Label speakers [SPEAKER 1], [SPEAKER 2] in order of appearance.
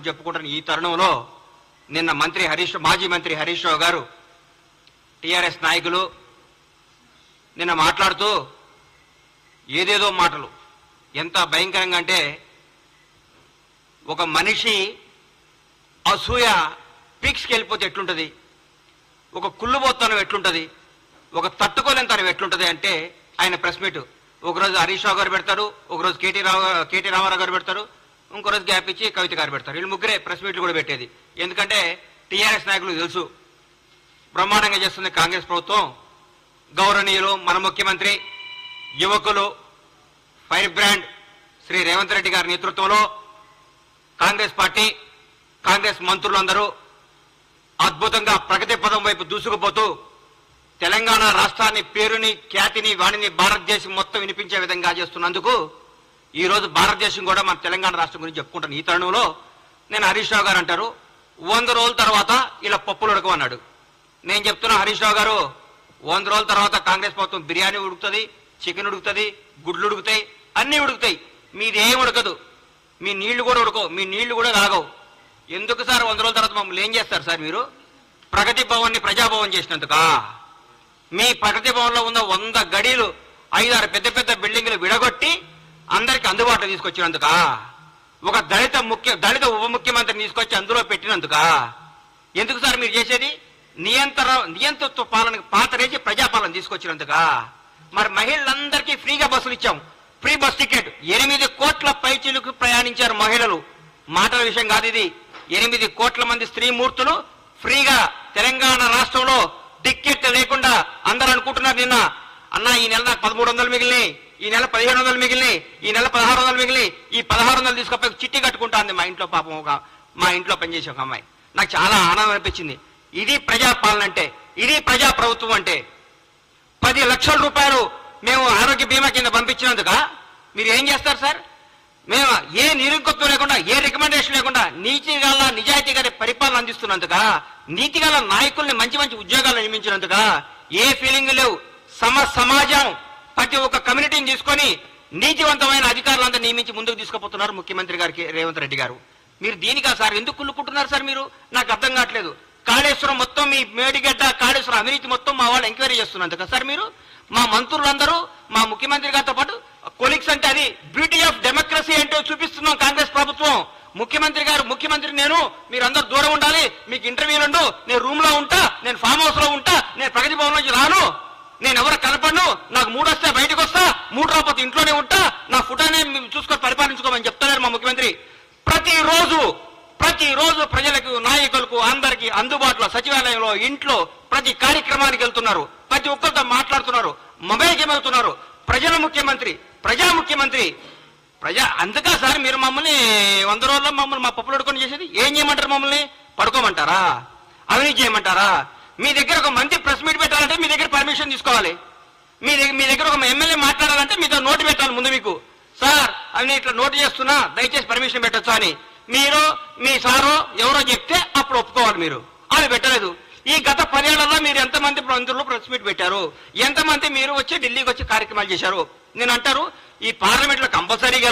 [SPEAKER 1] చెప్పుకుంటున్న ఈ తరుణంలో నిన్న మాజీ మంత్రి హరీష్ రావు గారు టీఆర్ఎస్ నాయకులు నిన్న మాట్లాడుతూ ఏదేదో మాటలు ఎంత భయంకరంగా అంటే ఒక మనిషి అసూయ పీక్స్కి వెళ్ళిపోతే ఎట్లుంటుంది, ఒక కుళ్ళుబోతనం ఎట్లుంటుంది, ఒక తట్టుకోలేనితనం ఎట్లుంటుంది అంటే ఆయన ప్రెస్ మీట్ ఒకరోజు హరీష్ రావు గారు పెడతారు, ఒకరోజు కేటీ రామారావు గారు పెడతారు, ఇంకో రోజు గ్యాప్ ఇచ్చి కవిత గారు పెడతారు. వీళ్ళు ముగ్గురే ప్రెస్ మీట్లు కూడా పెట్టేది. ఎందుకంటే టీఆర్ఎస్ నాయకులకు తెలుసు బ్రహ్మాండంగా చేస్తుంది కాంగ్రెస్ ప్రభుత్వం. గౌరవనీయులు మన ముఖ్యమంత్రి యువకులు ఫైర్ బ్రాండ్ శ్రీ రేవంత్ రెడ్డి గారి నేతృత్వంలో కాంగ్రెస్ పార్టీ కాంగ్రెస్ మంత్రులందరూ అద్భుతంగా ప్రగతి పదం వైపు దూసుకుపోతూ తెలంగాణ రాష్ట్రాన్ని పేరుని ఖ్యాతిని వాణిని భారతదేశం మొత్తం వినిపించే విధంగా చేస్తున్నందుకు ఈ రోజు భారతదేశం కూడా మన తెలంగాణ రాష్ట్రం గురించి చెప్పుకుంటాను. ఈ తరుణంలో నేను హరీష్ రావు గారు అంటారు 100 రోజుల తర్వాత ఇలా పప్పులు ఉడకమన్నాడు. నేను చెప్తున్నా హరీష్ రావు గారు 100 రోజుల తర్వాత కాంగ్రెస్ ప్రభుత్వం బిర్యానీ ఉడుకుతుంది, చికెన్ ఉడుకుతుంది, గుడ్లు ఉడుకుతాయి, అన్నీ ఉడుకుతాయి. మీది ఏం ఉడకదు, మీ నీళ్లు కూడా ఉడకవు, మీ నీళ్లు కూడా తాగవు. ఎందుకు సార్ 100 రోజుల తర్వాత మమ్మల్ని ఏం చేస్తారు సార్? మీరు ప్రగతి భవన్ని ప్రజాభవన్ చేసినందుక, మీ ప్రగతి భవన్లో ఉన్న 100 గడీలు 5-6 పెద్ద పెద్ద బిల్డింగ్లు విడగొట్టి అందరికి అందుబాటులో తీసుకొచ్చినందుక, ఒక దళిత ఉప ముఖ్యమంత్రిని తీసుకొచ్చి అందులో పెట్టినందుక, ఎందుకు సార్ మీరు చేసేది? నియంతృత్వ పాలన పాతరేసి ప్రజాపాలన తీసుకొచ్చినందుక. మరి మహిళలందరికీ ఫ్రీగా బస్సులు ఇచ్చాం, ఫ్రీ బస్ టికెట్. 8 కోట్ల పైచీలకు ప్రయాణించారు మహిళలు. మాటల విషయం కాదు ఇది. 8 కోట్ల మంది స్త్రీమూర్తులు ఫ్రీగా తెలంగాణ రాష్ట్రంలో టికెట్ లేకుండా. అందరూ అనుకుంటున్నారు నిన్న అన్న ఈ నెల నాకు 1300 మిగిలినాయి, ఈ నెల 1500 మిగిలినాయి, ఈ నెల 1600 మిగిలినాయి, ఈ 1600 తీసుకపోయి చిట్టి కట్టుకుంటాంది మా ఇంట్లో. పాపం మా ఇంట్లో పనిచేసే ఒక అమ్మాయి. నాకు చాలా ఆనందం అనిపించింది. ఇది ప్రజాపాలన అంటే, ఇది ప్రజా ప్రభుత్వం అంటే. 10 లక్షల రూపాయలు మేము ఆరోగ్య బీమా కింద పంపించినందుక మీరు ఏం చేస్తారు సార్? మేము ఏ నిరుంకత్వం లేకుండా, ఏ రికమెండేషన్ లేకుండా నీతిగల నిజాయితీ గారి పరిపాలన అందిస్తున్నందుక, నీతిగల నాయకుల్ని మంచి మంచి ఉద్యోగాలు నియమించినందుక ఏ ఫీలింగ్ లేవు. సమాజం ప్రతి ఒక్క కమ్యూనిటీని తీసుకొని నీతివంతమైన అధికారులంతా నియమించి ముందుకు తీసుకుపోతున్నారు ముఖ్యమంత్రి గారికి రేవంత్ రెడ్డి గారు. మీరు దీనికా సార్ ఎందుకు కుళ్ళుకుంటున్నారు సార్? మీరు నాకు అర్థం కావట్లేదు. కాళేశ్వరం మొత్తం మీ మేడిగడ్డ కాళేశ్వరం అవినీతి మొత్తం మా వాళ్ళు ఎంక్వైరీ చేస్తున్నందుక సార్ మీరు, మా మంత్రులందరూ మా ముఖ్యమంత్రి గారితో పాటు కొలీగ్స్ అంటే అది బ్యూటీ ఆఫ్ డెమోక్రసీ అంటే చూపిస్తున్నాం కాంగ్రెస్ ప్రభుత్వం. ముఖ్యమంత్రి నేను, మీరందరూ దూరం ఉండాలి, మీకు ఇంటర్వ్యూలు ఉండు, నేను రూమ్ లో ఉంటా, నేను ఫామ్ హౌస్ లో ఉంటా, నేను ప్రగతి భవన్ నుంచి రాను, నేను ఎవరు కనపడను, నాకు 3 వస్తే బయటకు వస్తా, 3 రాకపోతే ఇంట్లోనే ఉంటా, నా ఫుటానే చూసుకొని పరిపాలించుకోమని చెప్తున్నారు మా ముఖ్యమంత్రి. ప్రతిరోజు ప్రజలకు, నాయకులకు అందరికీ అందుబాటులో సచివాలయంలో, ఇంట్లో ప్రతి కార్యక్రమానికి వెళ్తున్నారు, ప్రతి ఒక్కరితో మాట్లాడుతున్నారు, మొబైల్ గేమ్ అవుతున్నారు. ప్రజా ముఖ్యమంత్రి అందుకా సార్ మీరు మమ్మల్ని 100 రోజుల్లో మమ్మల్ని మా పప్పులు అడుకొని చేసేది? ఏం చేయమంటారు? మమ్మల్ని పడుకోమంటారా? అవినీతి చేయమంటారా? మీ దగ్గర ఒక మంత్రి ప్రెస్ మీట్ పెట్టాలంటే మీ దగ్గర పర్మిషన్ తీసుకోవాలి. మీ దగ్గర ఒక ఎమ్మెల్యే మాట్లాడాలంటే మీతో నోటు పెట్టాలి ముందు. మీకు సార్ అని ఇట్లా నోటు చేస్తున్నా, దయచేసి పర్మిషన్ పెట్టొచ్చు అని మీరు, మీ సారో ఎవరో చెప్తే అప్పుడు ఒప్పుకోవాలి. మీరు అది పెట్టలేదు. ఈ గత 10 ఏళ్లలో మీరు ఎంతమంది మంత్రులు ప్రెస్ మీట్ పెట్టారు? ఎంతమంది మీరు వచ్చి ఢిల్లీకి వచ్చి కార్యక్రమాలు చేశారు? నేను అంటారు ఈ పార్లమెంట్ లో కంపల్సరీగా